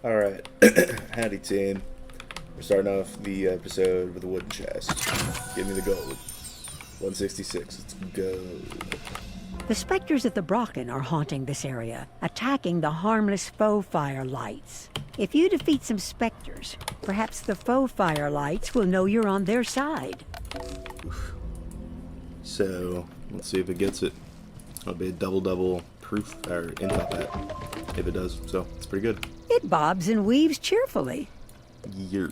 Alright, howdy team. We're starting off the episode with a wooden chest. Give me the gold. 166, let's go. The specters of the Brocken are haunting this area, attacking the harmless faux firelights. If you defeat some specters, perhaps the faux firelights will know you're on their side. So, let's see if it gets it. It'll be a double proof, or info pat, if it does, so it's pretty good. It bobs and weaves cheerfully. Yeah.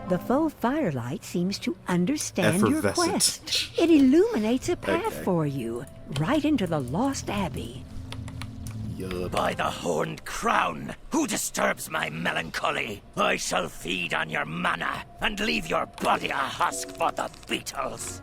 The faux firelight seems to understand your Effervescent. quest. It illuminates a path Okay. for you, right into the Lost Abbey. Yup. By the horned crown, who disturbs my melancholy? I shall feed on your mana and leave your body a husk for the beetles.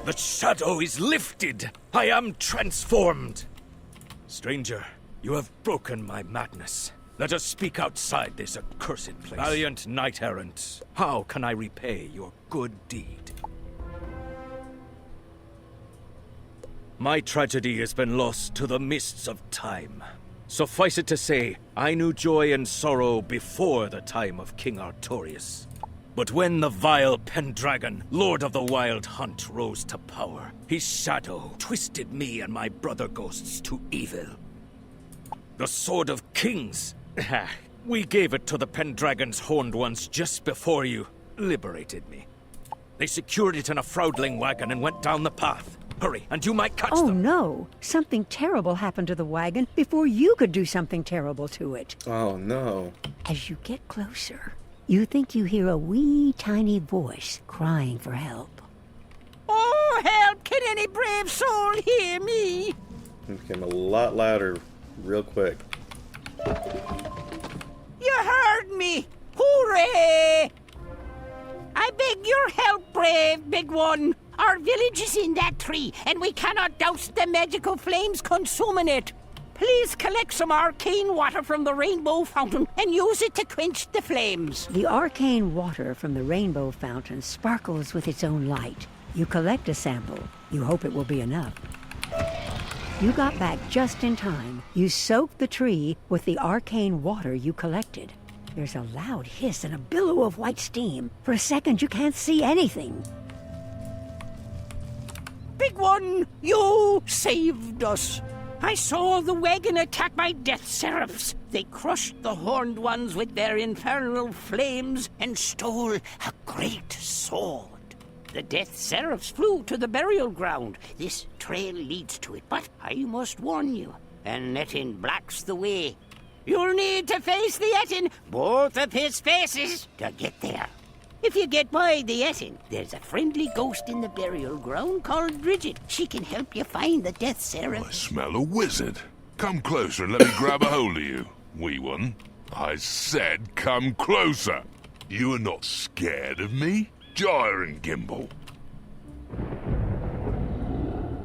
The shadow is lifted. I am transformed. Stranger, you have broken my madness. Let us speak outside this accursed place. Valiant knight-errant, how can I repay your good deed? My tragedy has been lost to the mists of time. Suffice it to say, I knew joy and sorrow before the time of King Artorias. But when the vile Pendragon, Lord of the Wild Hunt, rose to power, his shadow twisted me and my brother ghosts to evil. The Sword of Kings. We gave it to the Pendragon's horned ones just before you liberated me. They secured it in a Froudling wagon and went down the path. Hurry, and you might catch Oh them. no! Something terrible happened to the wagon before you could do something terrible to it. Oh no. As you get closer, you think you hear a wee tiny voice crying for help. Oh, help! Can any brave soul hear me? It became a lot louder real quick. You heard me! Hooray! I beg your help, brave big one. Our village is in that tree, and we cannot douse the magical flames consuming it. Please collect some arcane water from the rainbow fountain and use it to quench the flames. The arcane water from the rainbow fountain sparkles with its own light. You collect a sample. You hope it will be enough. You got back just in time. You soaked the tree with the arcane water you collected. There's a loud hiss and a billow of white steam. For a second, you can't see anything. Big one, you saved us. I saw the wagon attack my death seraphs. They crushed the horned ones with their infernal flames and stole a great sword. The death seraphs flew to the burial ground. This trail leads to it, but I must warn you, an Ettin blocks the way. You'll need to face the Ettin, both of his faces, to get there. If you get by the Ettin, there's a friendly ghost in the burial ground called Brigid. She can help you find the death seraph. I smell a wizard. Come closer and let me grab a hold of you, wee one. I said come closer. You are not scared of me, Gyre and Gimble.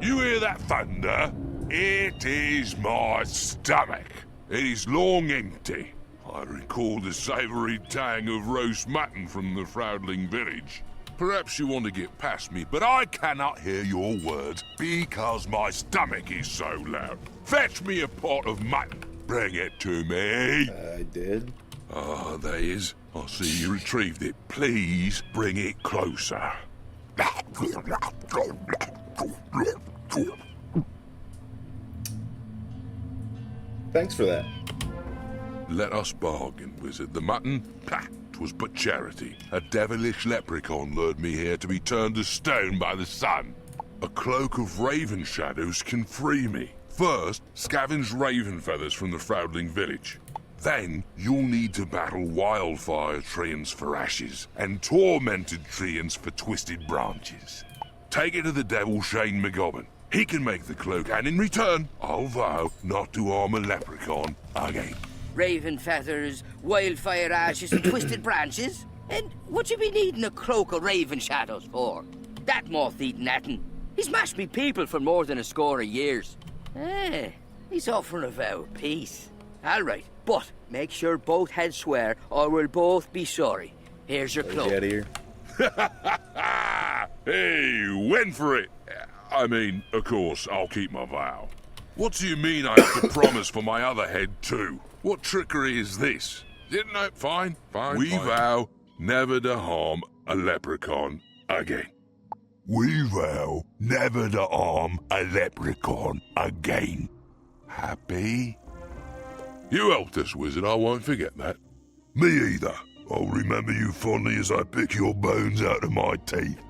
You hear that thunder? It is my stomach. It is long empty. I recall the savoury tang of roast mutton from the Froudling village. Perhaps you want to get past me, but I cannot hear your words because my stomach is so loud. Fetch me a pot of mutton. Bring it to me. I did. Ah, there is. I see you retrieved it. Please bring it closer. Thanks for that. Let us bargain, wizard. The mutton? Pah, 'twas but charity. A devilish leprechaun lured me here to be turned to stone by the sun. A cloak of raven shadows can free me. First, scavenge raven feathers from the Froudling village. Then, you'll need to battle wildfire treants for ashes, and tormented treants for twisted branches. Take it to the devil Shane McGobbin. He can make the cloak, and in return, I'll vow not to harm a leprechaun again. Raven feathers, wildfire ashes, and twisted branches? And what you be needing a cloak of raven shadows for? That moth-eating Ettin. He's mashed me people for more than a score of years. He's offering a vow of peace. All right, but make sure both heads swear or we'll both be sorry. Here's your cloak. Get out of here. Hey, went for it. I mean, of course, I'll keep my vow. What do you mean I have to promise for my other head too? What trickery is this? No, fine. We vow never to harm a leprechaun again. We vow never to harm a leprechaun again. Happy? You helped us, wizard. I won't forget that. Me either. I'll remember you fondly as I pick your bones out of my teeth.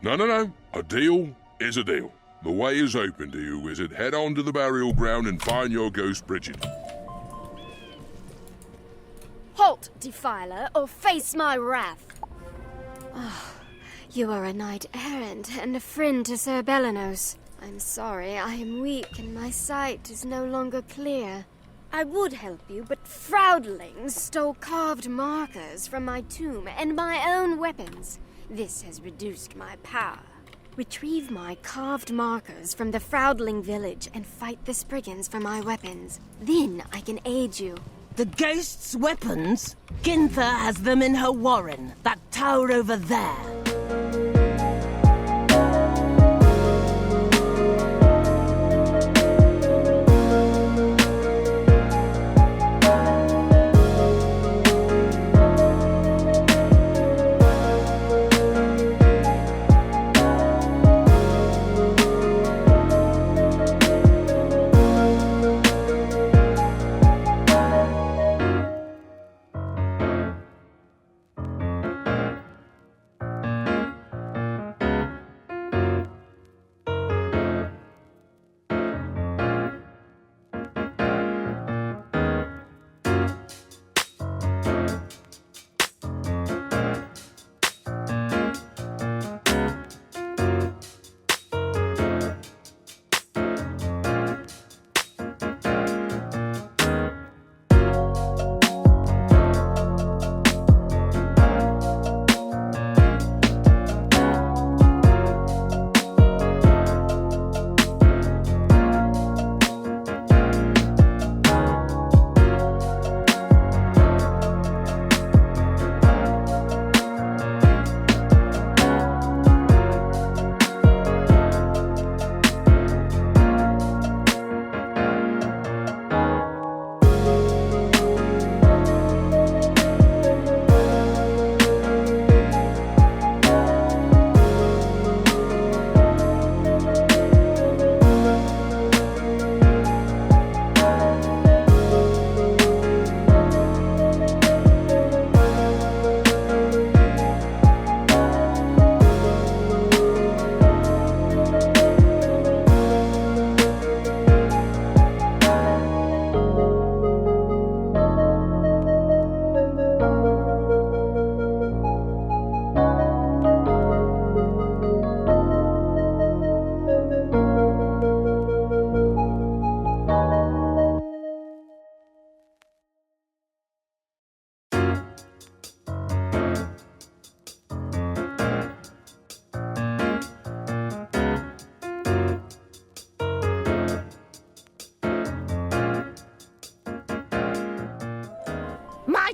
No. A deal is a deal. The way is open to you, wizard. Head on to the burial ground and find your ghost, Brigid. Halt, defiler, or face my wrath. Oh, you are a knight-errant and a friend to Sir Belenos. I'm sorry, I am weak and my sight is no longer clear. I would help you, but Froudlings stole carved markers from my tomb and my own weapons. This has reduced my power. Retrieve my carved markers from the Froudling village and fight the Spriggans for my weapons. Then I can aid you. The ghost's weapons? Ginther has them in her warren, that tower over there.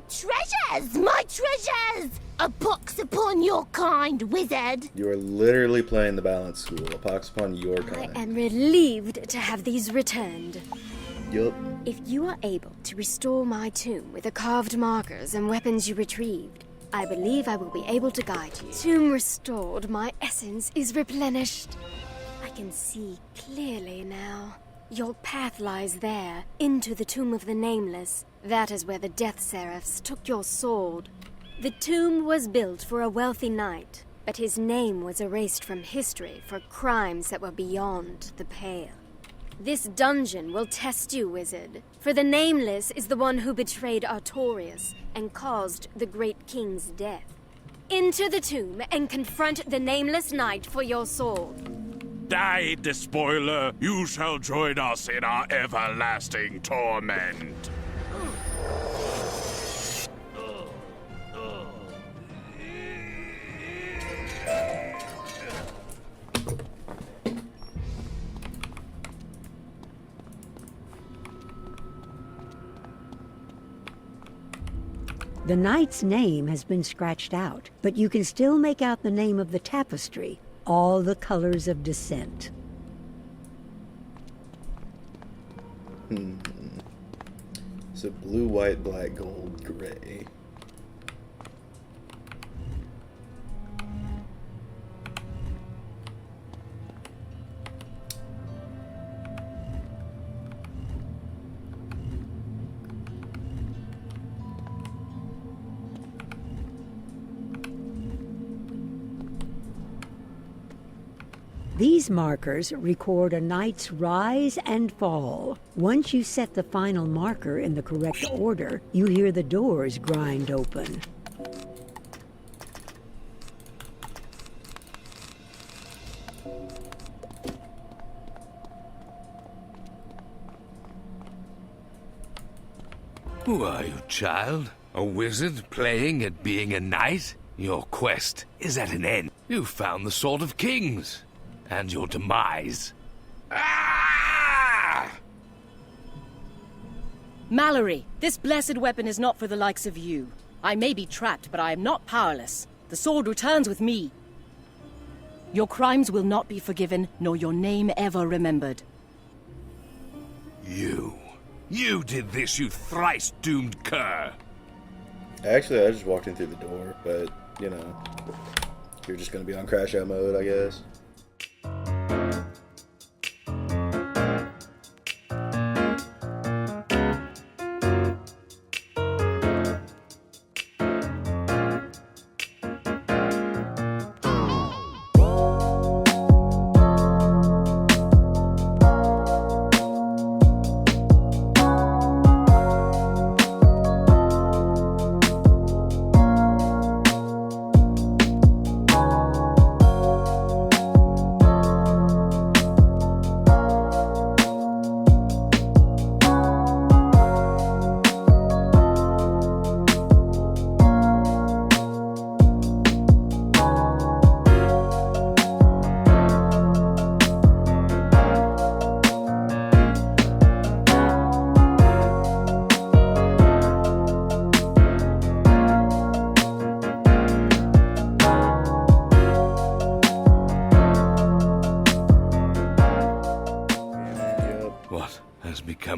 treasures! My treasures! A pox upon your kind, wizard! You are literally playing the balance school. A pox upon your I kind. am relieved to have these returned. Yup. If you are able to restore my tomb with the carved markers and weapons you retrieved, I believe I will be able to guide you. Tomb restored, my essence is replenished. I can see clearly now. Your path lies there, into the tomb of the Nameless. That is where the Death Seraphs took your sword. The tomb was built for a wealthy knight, but his name was erased from history for crimes that were beyond the pale. This dungeon will test you, wizard, for the Nameless is the one who betrayed Artorias and caused the Great King's death. Into the tomb and confront the Nameless Knight for your sword. Die, despoiler! You shall join us in our everlasting torment! The knight's name has been scratched out, but you can still make out the name of the tapestry, all the colors of descent. So blue, white, black, gold, gray. These markers record a knight's rise and fall. Once you set the final marker in the correct order, you hear the doors grind open. Who are you, child? A wizard playing at being a knight? Your quest is at an end. You found the Sword of Kings. And your demise. Ah! Malory, this blessed weapon is not for the likes of you. I may be trapped, but I am not powerless. The sword returns with me. Your crimes will not be forgiven, nor your name ever remembered. You did this, you thrice-doomed cur! Actually, I just walked in through the door, but, you know, you're just gonna be on crash out mode, I guess.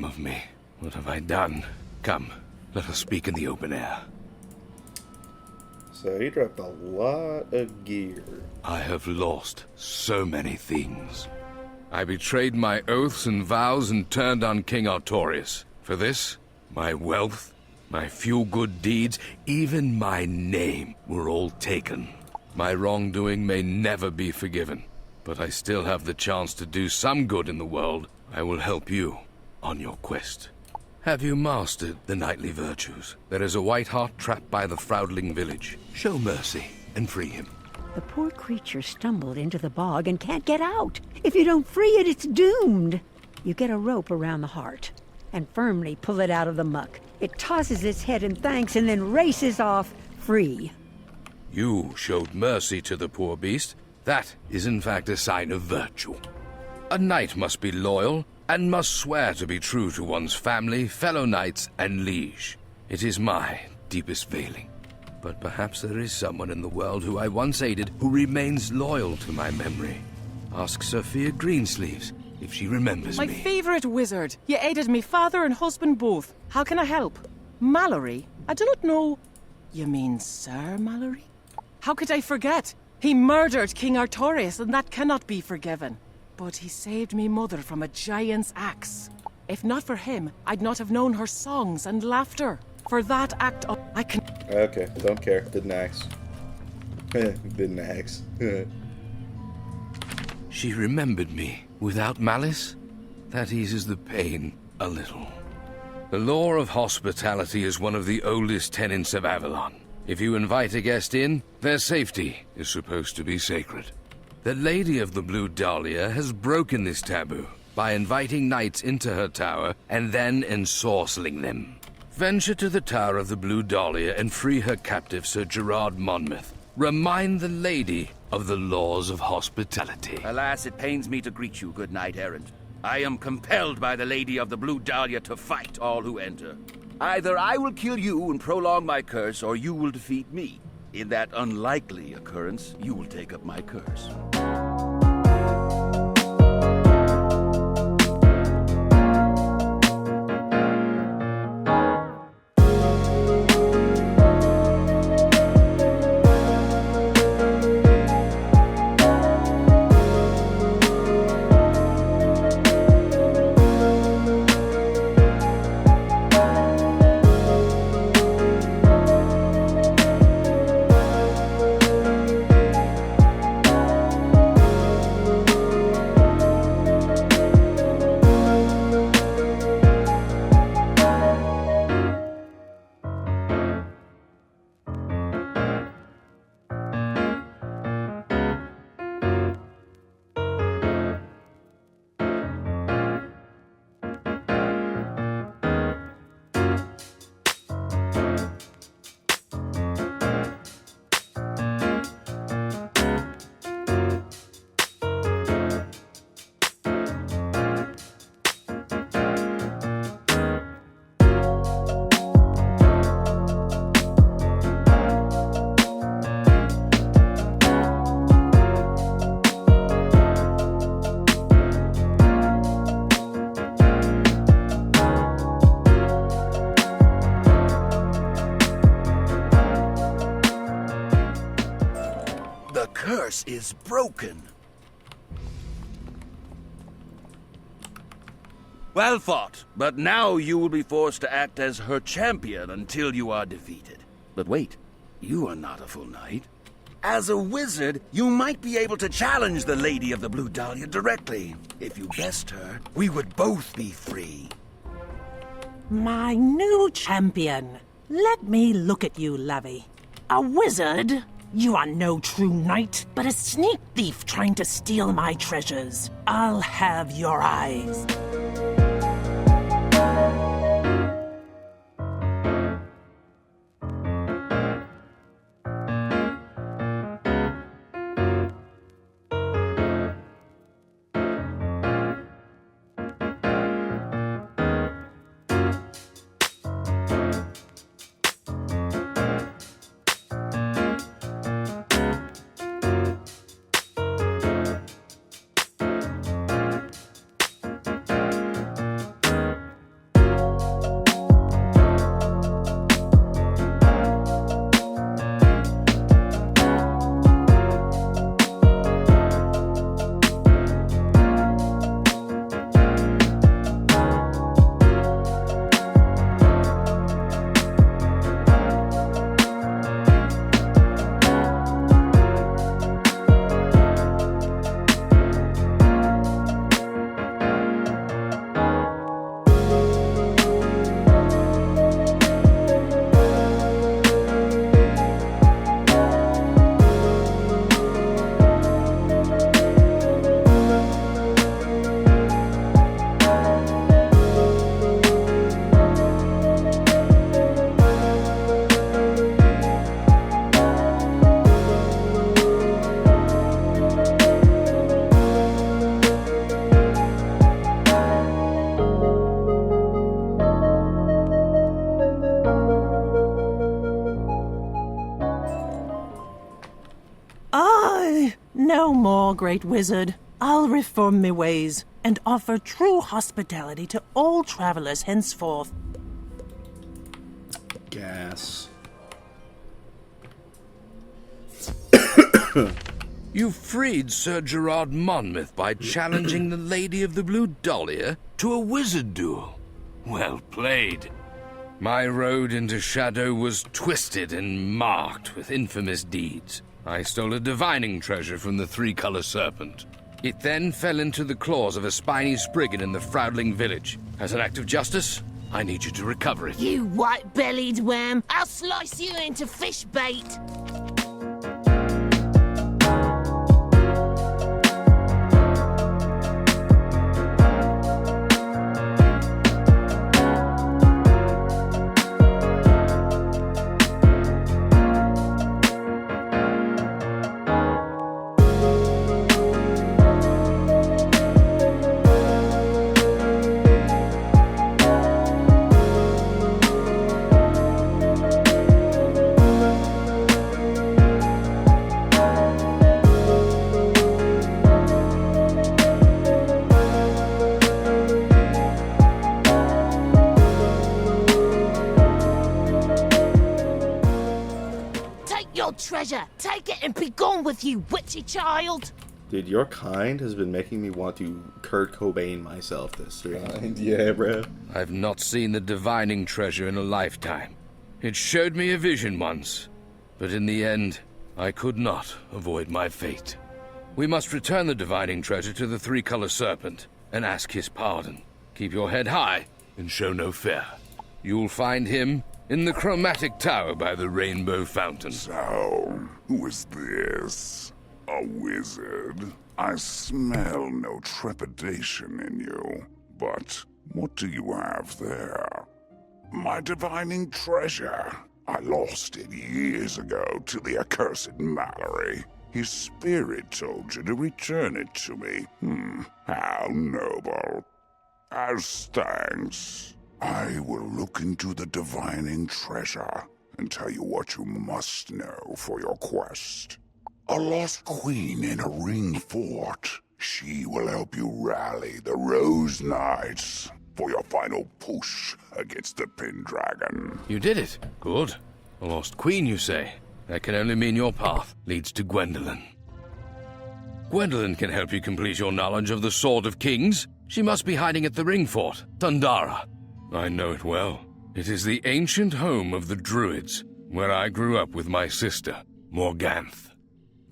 Of me. What have I done? Come, let us speak in the open air. So he dropped a lot of gear. I have lost so many things. I betrayed my oaths and vows and turned on King Artorias. For this, my wealth, my few good deeds, even my name were all taken. My wrongdoing may never be forgiven, but I still have the chance to do some good in the world. I will help you on your quest. Have you mastered the knightly virtues? There is a white hart trapped by the Frowdling village. Show mercy and free him. The poor creature stumbled into the bog and can't get out. If you don't free it, it's doomed. You get a rope around the heart and firmly pull it out of the muck. It tosses its head in thanks and then races off, free. You showed mercy to the poor beast. That is in fact a sign of virtue. A knight must be loyal and must swear to be true to one's family, fellow knights, and liege. It is my deepest failing. But perhaps there is someone in the world who I once aided who remains loyal to my memory. Ask Sophia Greensleeves if she remembers My me. favorite wizard. You aided me father and husband both. How can I help? Malory? I do not know. You mean Sir Malory? How could I forget? He murdered King Artorius, and that cannot be forgiven. But he saved me mother from a giant's axe. If not for him, I'd not have known her songs and laughter. For that act of... I can... Okay, don't care. Didn't axe. Didn't axe. She remembered me without malice? That eases the pain a little. The law of hospitality is one of the oldest tenets of Avalon. If you invite a guest in, their safety is supposed to be sacred. The Lady of the Blue Dahlia has broken this taboo by inviting knights into her tower and then ensorceling them. Venture to the Tower of the Blue Dahlia and free her captive, Sir Gerard Monmouth. Remind the Lady of the laws of hospitality. Alas, it pains me to greet you, good knight-errant. I am compelled by the Lady of the Blue Dahlia to fight all who enter. Either I will kill you and prolong my curse, or you will defeat me. In that unlikely occurrence, you will take up my curse. Is broken. Well fought, but now you will be forced to act as her champion until you are defeated. But wait, you are not a full knight. As a wizard, you might be able to challenge the Lady of the Blue Dahlia directly. If you best her, we would both be free. My new champion. Let me look at you, Lovey. A wizard? You are no true knight, but a sneak thief trying to steal my treasures. I'll have your eyes. great wizard. I'll reform me ways and offer true hospitality to all travelers henceforth. Gas. You freed Sir Gerard Monmouth by challenging the Lady of the Blue Dahlia to a wizard duel. Well played. My road into shadow was twisted and marked with infamous deeds. I stole a divining treasure from the three-color serpent. It then fell into the claws of a spiny spriggan in the Frowdling village. As an act of justice, I need you to recover it. You white-bellied worm! I'll slice you into fish bait! Treasure! Take it and be gone with you, witchy child! Dude, your kind has been making me want to Kurt Cobain myself this stream. Yeah, bro. I've not seen the divining treasure in a lifetime. It showed me a vision once, but in the end, I could not avoid my fate. We must return the divining treasure to the three-color serpent and ask his pardon. Keep your head high and show no fear. You'll find him in the chromatic tower by the rainbow fountain. So, who is this? A wizard? I smell no trepidation in you. But what do you have there? My divining treasure. I lost it years ago to the accursed Malory. His spirit told you to return it to me. How noble. As thanks, I will look into the divining treasure and tell you what you must know for your quest. A lost queen in a ring fort. She will help you rally the Rose Knights for your final push against the Pendragon. You did it. Good. A lost queen, you say? That can only mean your path leads to Gwendolyn. Gwendolyn can help you complete your knowledge of the Sword of Kings. She must be hiding at the ring fort, Dun Dara. I know it well. It is the ancient home of the Druids, where I grew up with my sister, Morganth.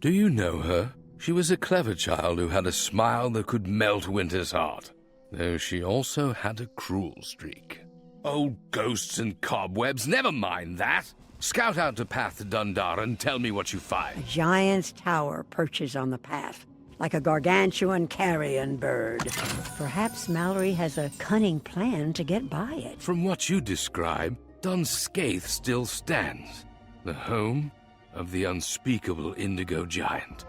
Do you know her? She was a clever child who had a smile that could melt Winter's heart, though she also had a cruel streak. Old ghosts and cobwebs, never mind that. Scout out the path to Dun Dara and tell me what you A find. giant's tower perches on the path, like a gargantuan carrion bird. Perhaps Malory has a cunning plan to get by it. From what you describe, Dun Scaith still stands, the home of the unspeakable Indigo Giant.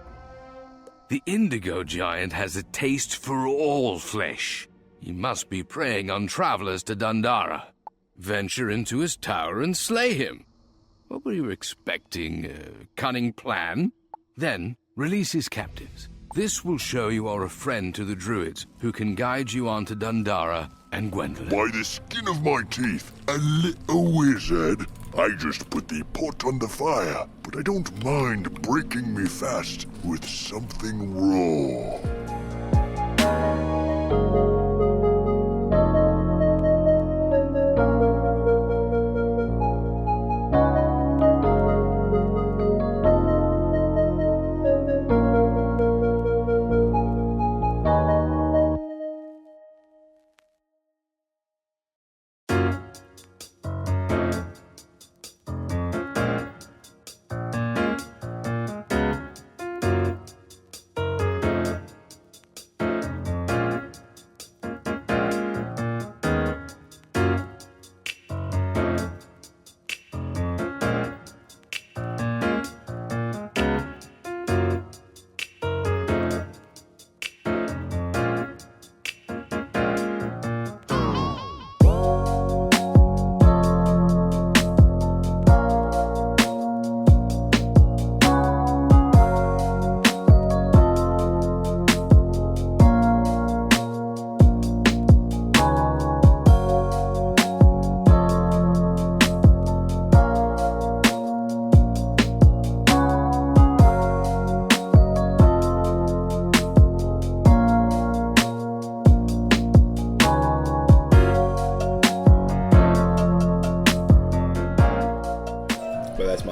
The Indigo Giant has a taste for all flesh. He must be preying on travelers to Dun Dara. Venture into his tower and slay him. What were you expecting? A cunning plan? Then release his captives. This will show you are a friend to the Druids, who can guide you on to Dun Dara and Gwendolyn. By the skin of my teeth, a little wizard. I just put the pot on the fire, but I don't mind breaking me fast with something raw.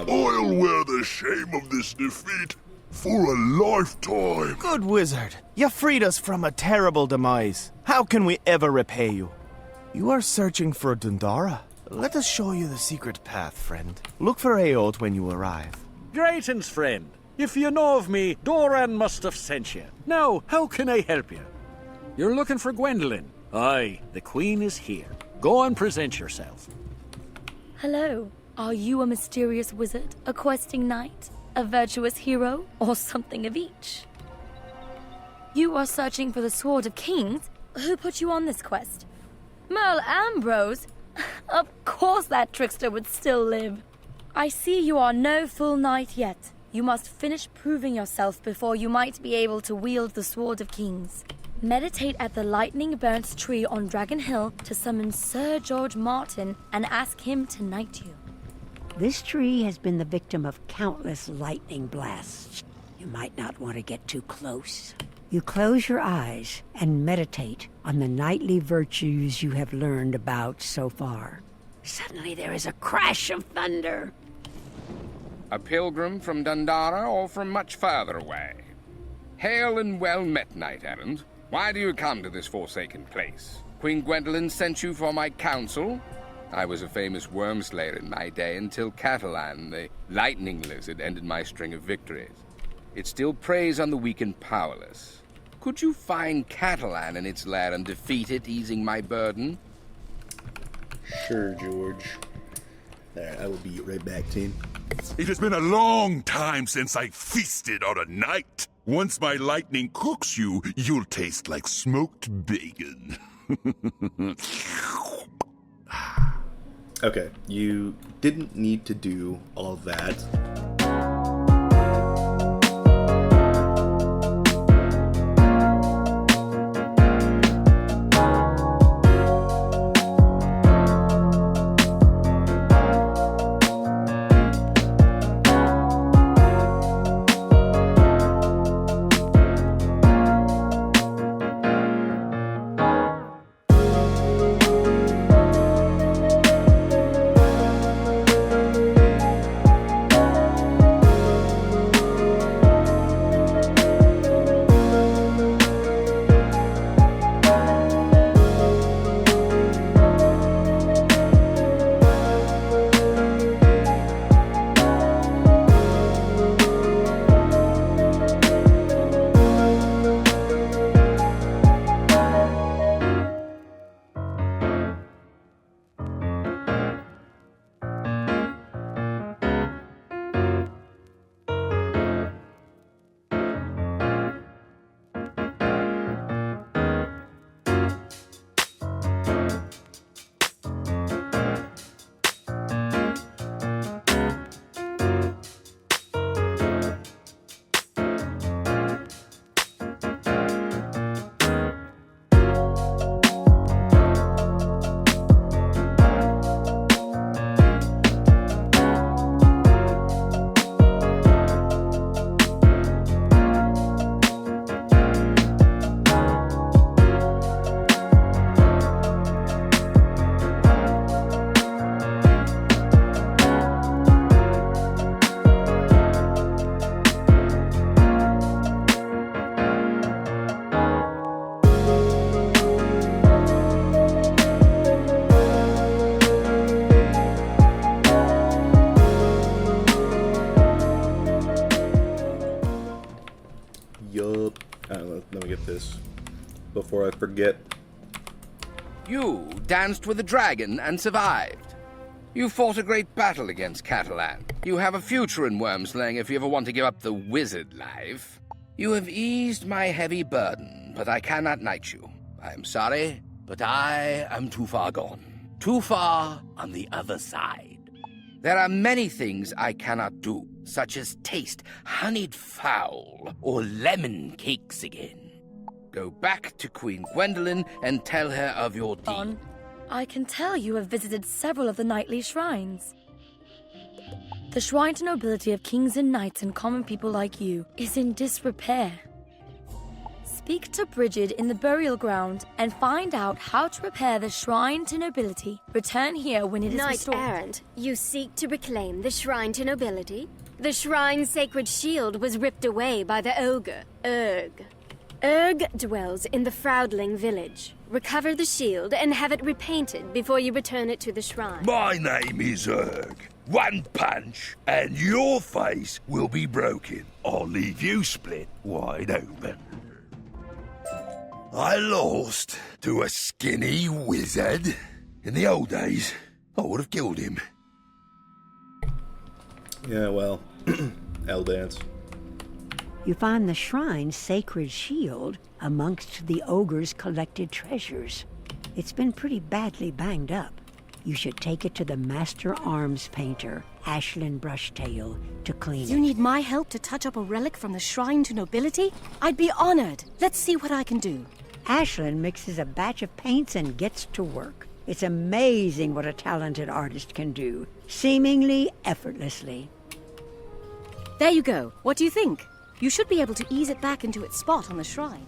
I'll wear the shame of this defeat for a lifetime. Good wizard, you freed us from a terrible demise. How can we ever repay you? You are searching for Dun Dara. Let us show you the secret path, friend. Look for Aod when you arrive. Greetings, friend. If you know of me, Doran must have sent you. Now, how can I help you? You're looking for Gwendolyn. Aye, the Queen is here. Go and present yourself. Hello. Are you a mysterious wizard, a questing knight, a virtuous hero, or something of each? You are searching for the Sword of Kings? Who put you on this quest? Merle Ambrose? Of course that trickster would still live. I see you are no full knight yet. You must finish proving yourself before you might be able to wield the Sword of Kings. Meditate at the lightning-burnt tree on Dragon Hill to summon Sir George Martin and ask him to knight you. This tree has been the victim of countless lightning blasts. You might not want to get too close. You close your eyes and meditate on the knightly virtues you have learned about so far. Suddenly there is a crash of thunder. A pilgrim from Dun Dara or from much further away? Hail and well met, knight-errant. Why do you come to this forsaken place? Queen Gwendolyn sent you for my counsel? I was a famous worm slayer in my day until Catalan, the lightning lizard, ended my string of victories. It still preys on the weak and powerless. Could you find Catalan in its lair and defeat it, easing my burden? Sure, George. Alright, I will be right back, team. It has been a long time since I feasted on a knight. Once my lightning cooks you, you'll taste like smoked bacon. Okay, you didn't need to do all that. Let me get this before I forget. You danced with a dragon and survived. You fought a great battle against Catalan. You have a future in wormslaying if you ever want to give up the wizard life. You have eased my heavy burden, but I cannot knight you. I am sorry, but I am too far gone. Too far on the other side. There are many things I cannot do, such as taste honeyed fowl or lemon cakes again. Go back to Queen Gwendolyn and tell her of your deed. I can tell you have visited several of the knightly shrines. The shrine to nobility of kings and knights and common people like you is in disrepair. speak to Brigid in the burial ground and find out how to repair the shrine to nobility. Return here when it is restored. Knight-errant, you seek to reclaim the shrine to nobility? The shrine's sacred shield was ripped away by the ogre, Urg. Urg dwells in the Froudling village. Recover the shield and have it repainted before you return it to the shrine. My name is Urg. One punch, and your face will be broken. I'll leave you split wide open. I lost to a skinny wizard. In the old days, I would have killed him. Yeah, well, L dance. You find the shrine's sacred shield amongst the ogre's collected treasures. It's been pretty badly banged up. You should take it to the master arms painter, Ashlyn Brushtail, to clean it. You need my help to touch up a relic from the shrine to nobility? I'd be honored. Let's see what I can do. Ashlyn mixes a batch of paints and gets to work. It's amazing what a talented artist can do, seemingly effortlessly. There you go. What do you think? You should be able to ease it back into its spot on the shrine.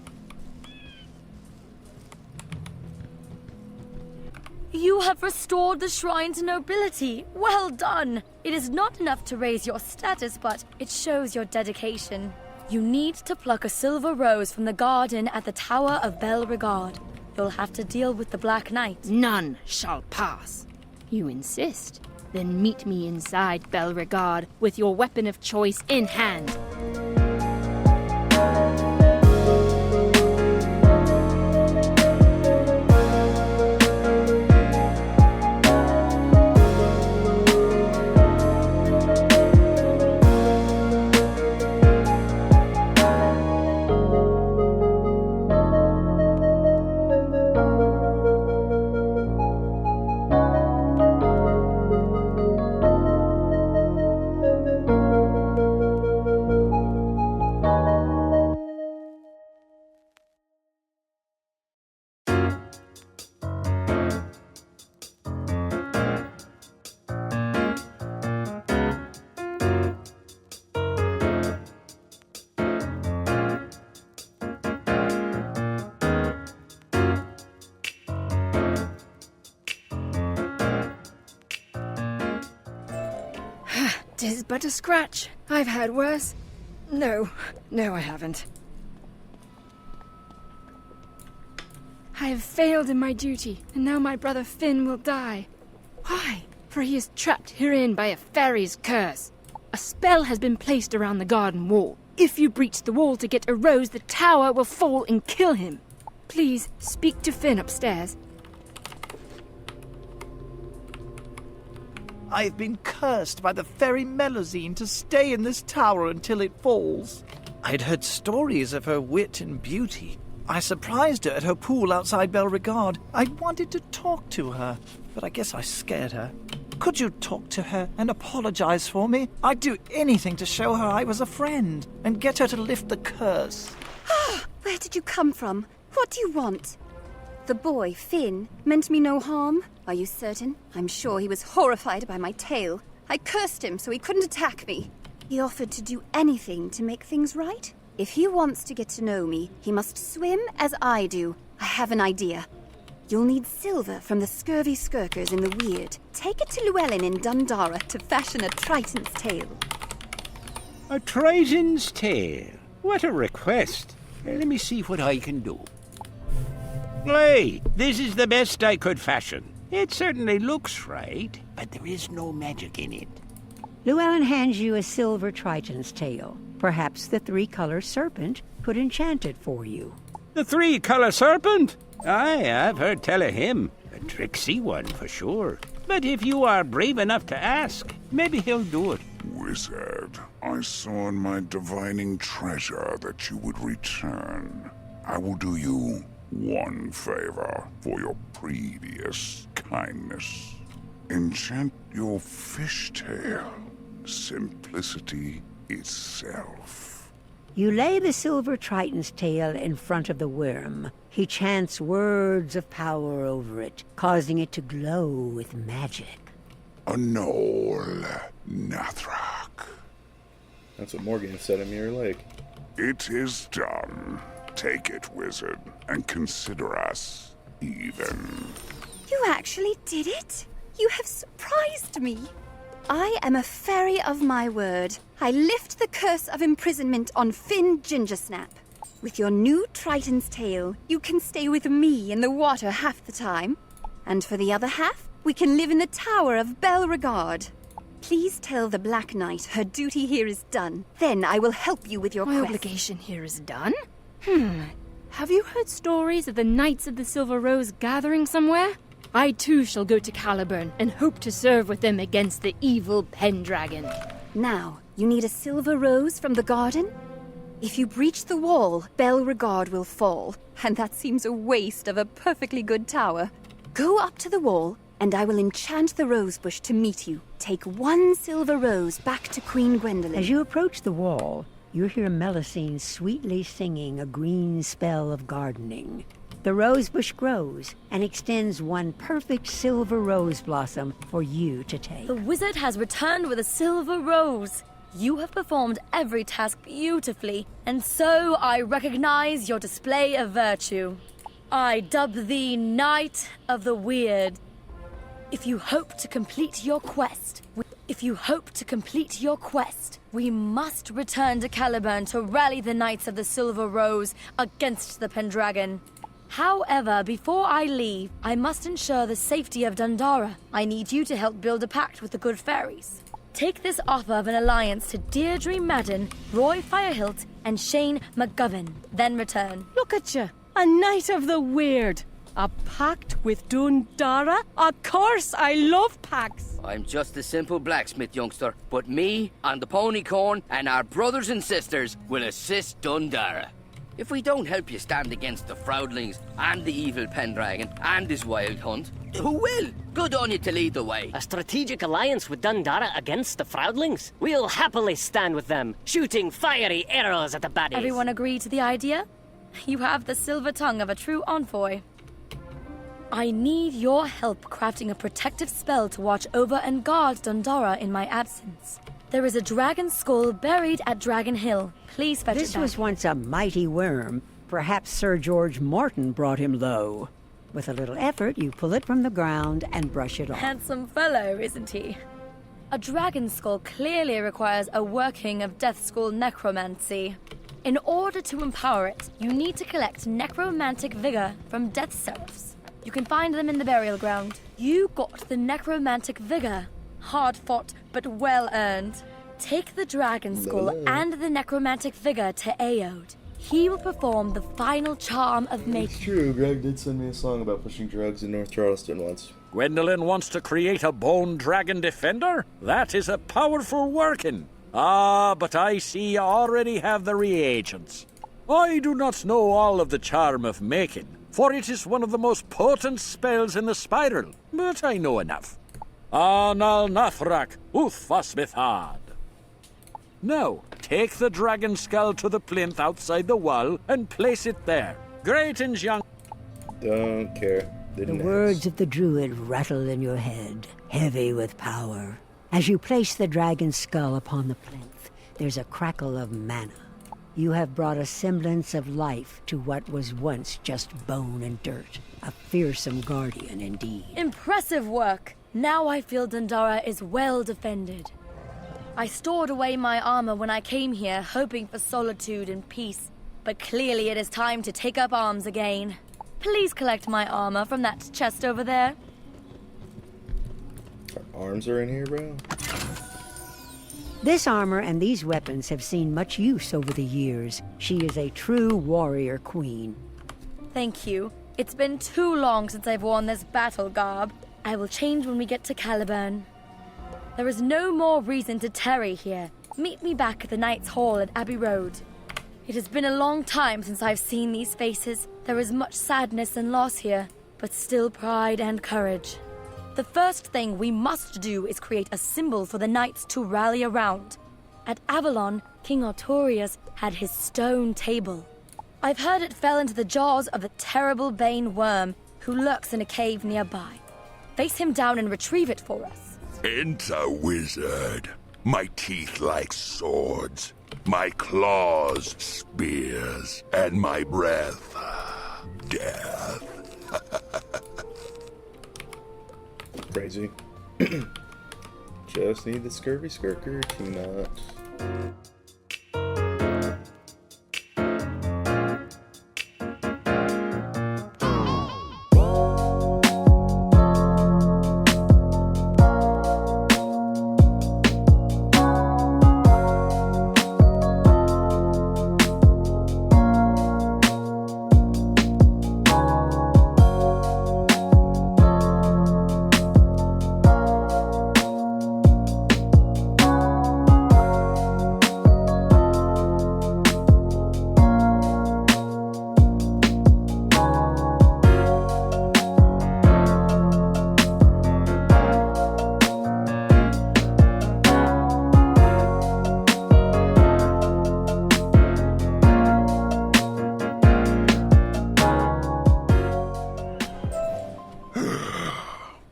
You have restored the shrine to nobility. Well done! It is not enough to raise your status, but it shows your dedication. You need to pluck a silver rose from the garden at the Tower of Belle Regard. You'll have to deal with the Black Knight. None shall pass. You insist? Then meet me inside Belle Regard with your weapon of choice in hand. Tis but a scratch. I've had worse. No, I haven't. I have failed in my duty, and now my brother Finn will die. Why? For he is trapped herein by a fairy's curse. A spell has been placed around the garden wall. If you breach the wall to get a rose, the tower will fall and kill him. Please, speak to Finn upstairs. I've been cursed by the fairy Melusine to stay in this tower until it falls. I'd heard stories of her wit and beauty. I surprised her at her pool outside Belle Regard. I wanted to talk to her, but I guess I scared her. Could you talk to her and apologize for me? I'd do anything to show her I was a friend and get her to lift the curse. Where did you come from? What do you want? The boy, Finn, meant me no harm. Are you certain? I'm sure he was horrified by my tale. I cursed him so he couldn't attack me. He offered to do anything to make things right. If he wants to get to know me, he must swim as I do. I have an idea. You'll need silver from the scurvy skirkers in the Wyrd. Take it to Llewellyn in Dun Dara to fashion a Triton's tail. A Triton's tail? What a request. Let me see what I can do. Aye, this is the best I could fashion. It certainly looks right, but there is no magic in it. Llewellyn hands you a silver Triton's tail. Perhaps the three-color serpent could enchant it for you. The three-color serpent? Aye, I've heard tell of him. A tricksy one, for sure. But if you are brave enough to ask, maybe he'll do it. Wizard, I saw in my divining treasure that you would return. I will do you one favor for your previous kindness. Enchant your fishtail. Simplicity itself. You lay the silver Triton's tail in front of the worm. He chants words of power over it, causing it to glow with magic. Anol Nathrak. That's what Morgan said in Mirror Lake. It is done. Take it, wizard, and consider us even. You actually did it? You have surprised me. I am a fairy of my word. I lift the curse of imprisonment on Finn Gingersnap. With your new Triton's tail, you can stay with me in the water half the time. And for the other half, we can live in the tower of Belle Regard. Please tell the Black Knight her duty here is done. Then I will help you with your My quest. obligation here is done? Have you heard stories of the Knights of the Silver Rose gathering somewhere? I too shall go to Caliburn and hope to serve with them against the evil Pendragon. Now, you need a silver rose from the garden? If you breach the wall, Belle Regard will fall, and that seems a waste of a perfectly good tower. Go up to the wall, and I will enchant the rosebush to meet you. Take one silver rose back to Queen Gwendolyn. As you approach the wall, you hear Melusine sweetly singing a green spell of gardening. The rosebush grows and extends one perfect silver rose blossom for you to take. The wizard has returned with a silver rose. You have performed every task beautifully, and so I recognize your display of virtue. I dub thee Knight of the Wyrd. If you hope to complete your quest, we must return to Caliburn to rally the Knights of the Silver Rose against the Pendragon. However, before I leave, I must ensure the safety of Dun Dara. I need you to help build a pact with the good fairies. Take this offer of an alliance to Deirdre Madden, Roy Firehilt, and Shane McGovern. Then return. Look at you, a Knight of the Wyrd. A pact with Dun Dara? Of course, I love pacts. I'm just a simple blacksmith, youngster, but me and the ponycorn and our brothers and sisters will assist Dun Dara. If we don't help you stand against the Froudlings and the evil Pendragon and his wild hunt, who will? Good on you to lead the way. A strategic alliance with Dun Dara against the Froudlings? We'll happily stand with them, shooting fiery arrows at the baddies. Everyone agree to the idea? You have the silver tongue of a true envoy. I need your help crafting a protective spell to watch over and guard Dun Dara in my absence. There is a dragon skull buried at Dragon Hill. Please fetch it back. This was once a mighty worm. Perhaps Sir George Morton brought him low. With a little effort, you pull it from the ground and brush it off. Handsome fellow, isn't he? A dragon skull clearly requires a working of Death School necromancy. In order to empower it, you need to collect necromantic vigor from Death Seraphs. You can find them in the burial ground. You got the necromantic vigor. Hard fought, but well earned. Take the dragon skull and the necromantic vigor to Aode. He will perform the final charm of making. It's true, Greg did send me a song about pushing drugs in North Charleston once. Gwendolyn wants to create a bone dragon defender? That is a powerful working. Ah, but I see you already have the reagents. I do not know all of the charm of making, for it is one of the most potent spells in the spiral, but I know enough. Anal Nathrak, Uthfasmithad. Now, take the dragon skull to the plinth outside the wall and place it there. Greetings, young... Don't care. The words of the druid rattle in your head, heavy with power. As you place the dragon skull upon the plinth, there's a crackle of mana. You have brought a semblance of life to what was once just bone and dirt. A fearsome guardian indeed. Impressive work! Now I feel Dun Dara is well defended. I stored away my armor when I came here, hoping for solitude and peace. But clearly it is time to take up arms again. Please collect my armor from that chest over there. Our arms are in here, bro. This armor and these weapons have seen much use over the years. She is a true warrior queen. Thank you. It's been too long since I've worn this battle garb. I will change when we get to Caliburn. There is no more reason to tarry here. Meet me back at the Knight's Hall at Abbey Road. It has been a long time since I've seen these faces. There is much sadness and loss here, but still pride and courage. The first thing we must do is create a symbol for the knights to rally around. At Avalon, King Artorius had his stone table. I've heard it fell into the jaws of the terrible Bane worm who lurks in a cave nearby. Face him down and retrieve it for us. Enter, wizard. My teeth like swords, my claws spears, and my breath death. Crazy. Just need the scurvy skirker to not.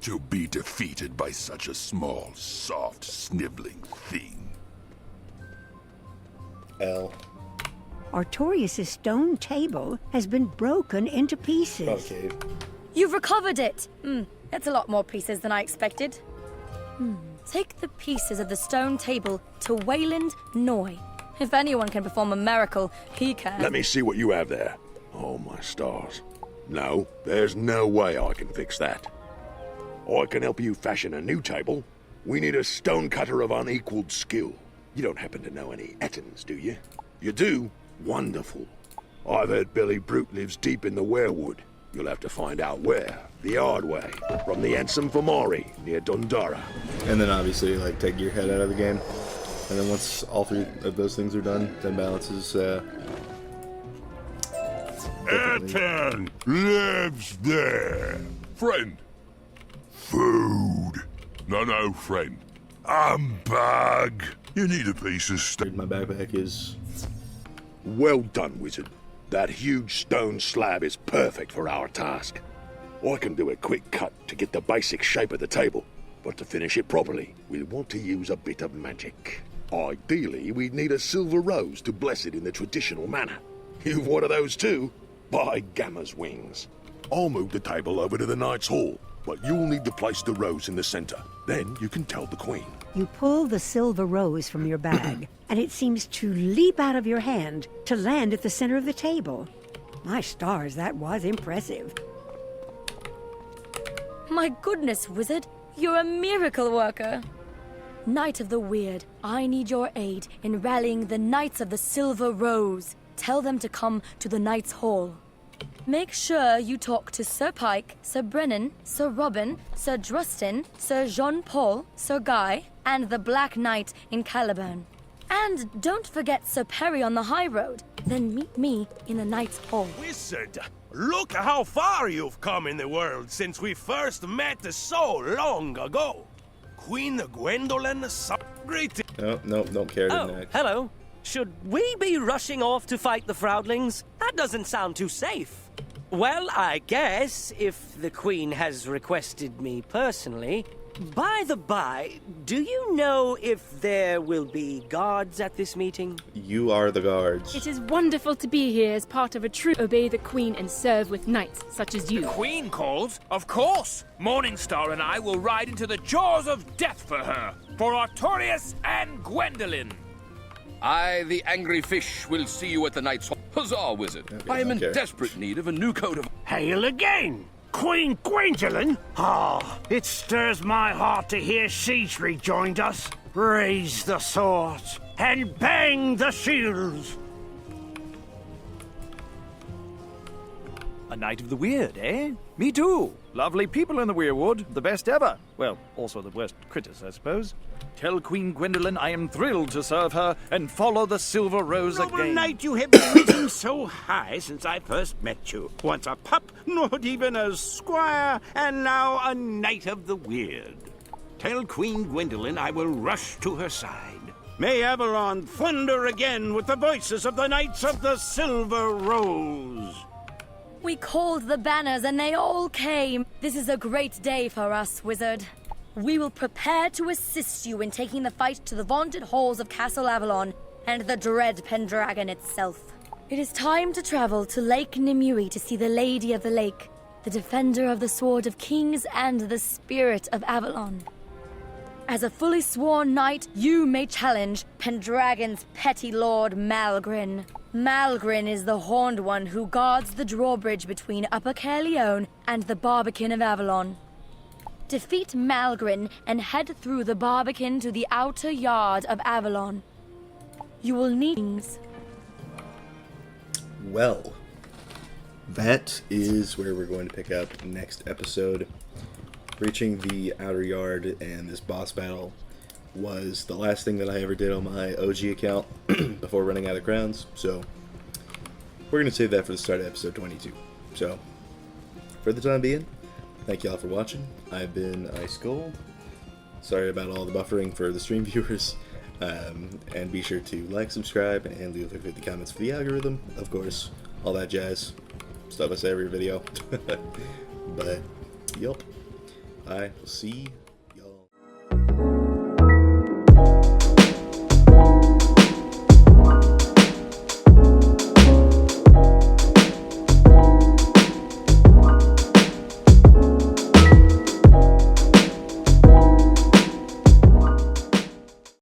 To be defeated by such a small, soft, sniveling thing. L. Artorias' stone table has been broken into pieces. Okay. You've recovered it! That's a lot more pieces than I expected. Take the pieces of the stone table to Wayland Noy. If anyone can perform a miracle, he can. Let me see what you have there. Oh, my stars. No, there's no way I can fix that. I can help you fashion a new table. We need a stonecutter of unequaled skill. You don't happen to know any Ettins, do you? You do? Wonderful. I've heard Billy Brute lives deep in the werewood. You'll have to find out where. The hard way. From the Sir Malory, near Dun Dara. And then obviously, like, take your head out of the game. And then once all three of those things are done, then balances, Ettin lives there. Friend. Food. No, friend. Bug. You need a piece of stone. My backpack is... Well done, Wizard. That huge stone slab is perfect for our task. I can do a quick cut to get the basic shape of the table, but to finish it properly, we'll want to use a bit of magic. Ideally, we'd need a silver rose to bless it in the traditional manner. You've one of those too? By Gamma's wings. I'll move the table over to the Knight's Hall, but you'll need to place the rose in the center. Then you can tell the Queen. You pull the silver rose from your bag, and it seems to leap out of your hand to land at the center of the table. My stars, that was impressive. My goodness, Wizard, you're a miracle worker. Knight of the Wyrd, I need your aid in rallying the Knights of the Silver Rose. Tell them to come to the Knight's Hall. Make sure you talk to Sir Pike, Sir Brennan, Sir Robin, Sir Drustin, Sir Jean-Paul, Sir Guy, and the Black Knight in Caliburn. And don't forget Sir Perry on the high road. Then meet me in the Knight's Hall. Wizard, look how far you've come in the world since we first met so long ago. Queen Gwendolyn, greeting. No, don't care to next. Hello. Should we be rushing off to fight the Froudlings? That doesn't sound too safe. Well, I guess, if the Queen has requested me personally. By the by, do you know if there will be guards at this meeting? You are the guards. It is wonderful to be here as part of a troop. Obey the Queen and serve with knights such as you. The Queen calls? Of course! Morningstar and I will ride into the jaws of death for her. For Artorias and Gwendolyn. I, the angry fish, will see you at the Knight's Hall. Huzzah, Wizard! Okay, I am in desperate need of a new coat of... Hail again! Queen Gwendolyn? It stirs my heart to hear she's rejoined us. Raise the swords and bang the shields. A Knight of the Wyrd, eh? Me too. Lovely people in the Weirwood, the best ever. Well, also the worst critters, I suppose. Tell Queen Gwendolyn I am thrilled to serve her and follow the Silver Rose Noble again. knight, you have risen so high since I first met you. Once a pup, not even a squire, and now a Knight of the Wyrd. Tell Queen Gwendolyn I will rush to her side. May Avalon thunder again with the voices of the Knights of the Silver Rose. We called the banners and they all came. This is a great day for us, Wizard. We will prepare to assist you in taking the fight to the vaunted halls of Castle Avalon and the dread Pendragon itself. It is time to travel to Lake Nimue to see the Lady of the Lake, the defender of the Sword of Kings and the Spirit of Avalon. As a fully sworn knight, you may challenge Pendragon's petty lord Malgrin. Malgrin is the Horned One who guards the drawbridge between Upper Caerleon and the Barbican of Avalon. Defeat Malgrin and head through the Barbican to the outer yard of Avalon. You will need things. Well, that is where we're going to pick up next episode. Reaching the outer yard and this boss battle was the last thing that I ever did on my OG account before running out of crowns, so we're going to save that for the start of episode 22. So, for the time being, thank y'all for watching. I've been Ice Gold. Sorry about all the buffering for the stream viewers. And be sure to like, subscribe, and leave the comments for the algorithm. Of course, all that jazz. Stuff I say every video. But, yup. I will see